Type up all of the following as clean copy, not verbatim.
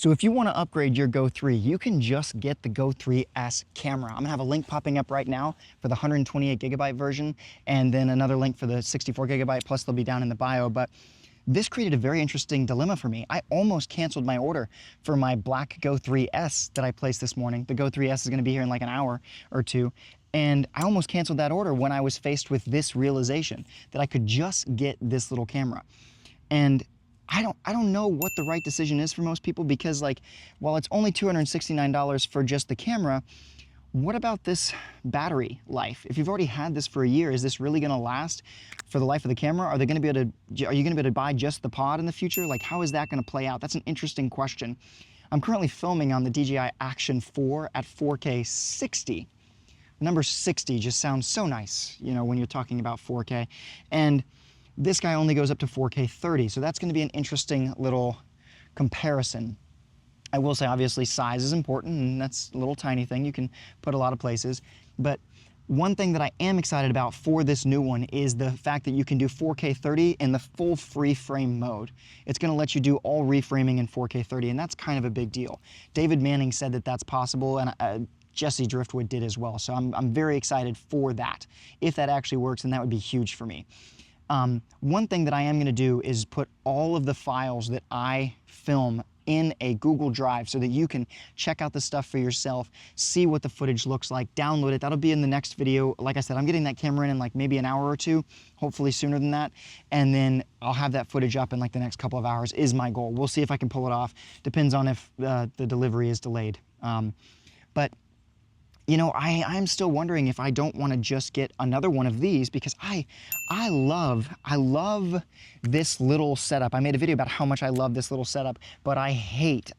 So if you want to upgrade your Go 3, you can just get the Go 3S camera. I'm gonna have a link popping up right now for the 128 gigabyte version, and then another link for the 64 gigabyte, plus they'll be down in the bio. But this created a very interesting dilemma for me. I almost canceled my order for my black Go 3S that I placed this morning. The Go 3S is gonna be here in like an hour or two. And I almost canceled that order when I was faced with this realization that I could just get this little camera. And I don't know what the right decision is for most people, because like, while it's only $269 for just the camera, what about this battery life? If you've already had this for a year, is this really gonna last for the life of the camera? Are you gonna be able to buy just the pod in the future? Like, how is that gonna play out? That's an interesting question. I'm currently filming on the DJI Action 4 at 4K 60. Number 60 just sounds so nice, you know, when you're talking about 4K. And this guy only goes up to 4K 30, so that's gonna be an interesting little comparison. I will say, obviously, size is important, and that's a little tiny thing you can put a lot of places. But one thing that I am excited about for this new one is the fact that you can do 4K 30 in the full free frame mode. It's gonna let you do all reframing in 4K 30, and that's kind of a big deal. David Manning said that that's possible, and Jesse Driftwood did as well. So I'm very excited for that. If that actually works, then that would be huge for me. One thing that I am gonna do is put all of the files that I film in a Google Drive so that you can check out the stuff for yourself, see what the footage looks like, download it. That'll be in the next video. Like I said, I'm getting that camera in like maybe an hour or two, hopefully sooner than that. And then I'll have that footage up in like the next couple of hours is my goal. We'll see if I can pull it off. Depends on if the delivery is delayed. But you know, I'm still wondering if I don't want to just get another one of these, because I love this little setup. I made a video about how much I love this little setup, but I hate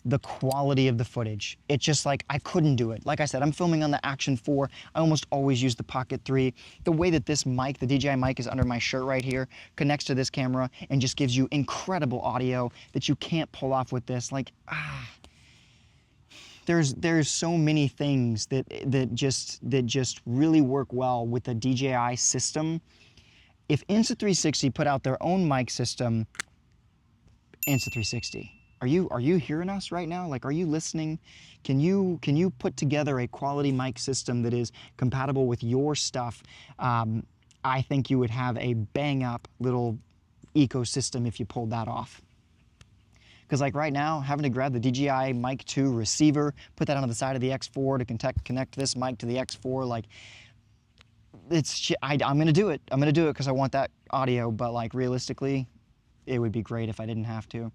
the quality of the footage. It's just like, I couldn't do it. Like I said, I'm filming on the Action 4. I almost always use the Pocket 3. The way that this mic, the DJI mic, is under my shirt right here, connects to this camera and just gives you incredible audio that you can't pull off with this. Like, there's so many things that just really work well with the DJI system. If Insta360 put out their own mic system, Insta360, are you hearing us right now? Like, are you listening? Can you put together a quality mic system that is compatible with your stuff? I think you would have a bang up little ecosystem if you pulled that off. Because like right now, having to grab the DJI Mic 2 receiver, put that on the side of the X4 to connect this mic to the X4, like, I'm gonna do it. I'm gonna do it because I want that audio, but like realistically, it would be great if I didn't have to.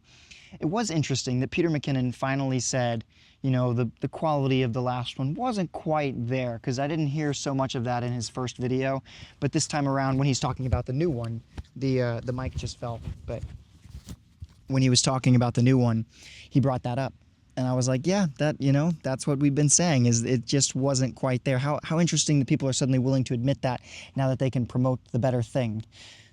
It was interesting that Peter McKinnon finally said, you know, the quality of the last one wasn't quite there, because I didn't hear so much of that in his first video, but this time around when he's talking about the new one, the mic just fell, but when he was talking about the new one, he brought that up. And I was like, yeah, that's what we've been saying, is it just wasn't quite there. How interesting that people are suddenly willing to admit that now that they can promote the better thing.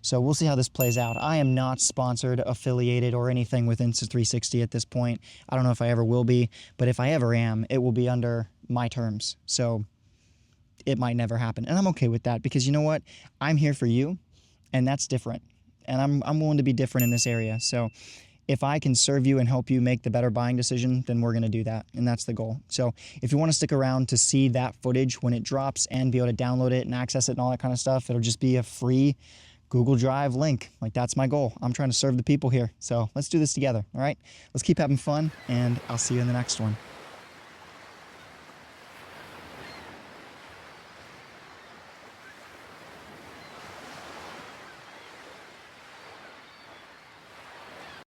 So we'll see how this plays out. I am not sponsored, affiliated, or anything with Insta360 at this point. I don't know if I ever will be, but if I ever am, it will be under my terms. So it might never happen. And I'm okay with that, because you know what? I'm here for you, and that's different. And I'm willing to be different in this area. So if I can serve you and help you make the better buying decision, then we're going to do that. And that's the goal. So if you want to stick around to see that footage when it drops and be able to download it and access it and all that kind of stuff, it'll just be a free Google Drive link. Like, that's my goal. I'm trying to serve the people here. So let's do this together. All right. Let's keep having fun, and I'll see you in the next one.